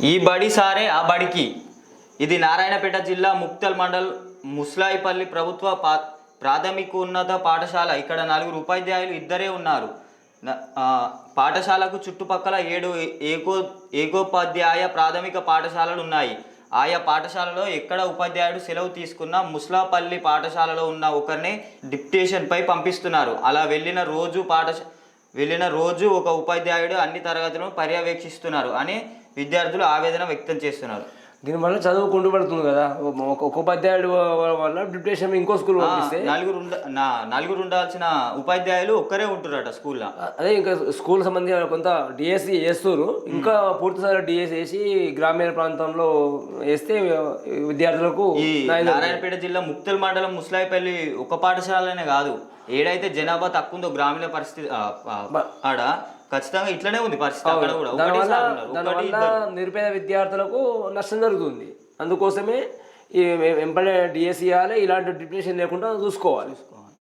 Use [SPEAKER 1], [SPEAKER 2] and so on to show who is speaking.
[SPEAKER 1] ఈ బడి సారే ఆ బడికి. ఇది నారాయణపేట జిల్లా ముక్తల్ మండల్ ముస్లాయిపల్లి ప్రభుత్వ ప్రాథమికోన్నత పాఠశాల. ఇక్కడ 4 ఉపాధ్యాయులు ఇద్దరే ఉన్నారు. పాఠశాలకు చుట్టుపక్కల 7 ఏకోపాధ్యాయ ప్రాథమిక పాఠశాలలు ఉన్నాయి. ఆయా పాఠశాలలో ఎక్కడ ఉపాధ్యాయుడు సెలవు తీసుకున్న ముస్లాపల్లి పాఠశాలలో ఉన్న ఒకరిని డిప్యుటేషన్పై పంపిస్తున్నారు. అలా వెళ్ళిన రోజు ఒక ఉపాధ్యాయుడు అన్ని తరగతులను పర్యవేక్షిస్తున్నారు అని విద్యార్థులు ఆవేదన వ్యక్తం చేస్తున్నారు.
[SPEAKER 2] దీనివల్ల చదువు కుంటుపడుతుంది కదా, ఒక ఉపాధ్యాయుడు వల్ల డిప్యుటేషన్ ఇంకో స్కూల్ పంపిస్తే
[SPEAKER 1] నలుగురు ఉండాల్సిన ఉపాధ్యాయులు ఒక్కరే ఉంటున్నారట స్కూల్లో.
[SPEAKER 2] అదే ఇంకా స్కూల్ సంబంధించిన కొంత డిఎస్సి చేస్తున్నారు. ఇంకా పూర్తిసారి డిఎస్సి వేసి గ్రామీణ ప్రాంతంలో వేస్తే విద్యార్థులకు.
[SPEAKER 1] ఈ నారాయణపేట జిల్లా ముక్తల్ మండలం ముస్లాయిపల్లి ఒక పాఠశాలనే కాదు, ఏడైతే జనాభా తక్కువ ఉందో గ్రామీణ పరిస్థితి ఆడ ఖచ్చితంగా ఇట్లనే ఉంది పరిస్థితి. అక్కడ కూడా
[SPEAKER 2] దానివల్ల నిరుపేద విద్యార్థులకు నష్టం జరుగుతుంది. అందుకోసమే ఈ వెంపడే డిఎస్సి ఇవ్వాలి, ఇలాంటి డిప్యుటేషన్ లేకుండా చూసుకోవాలి.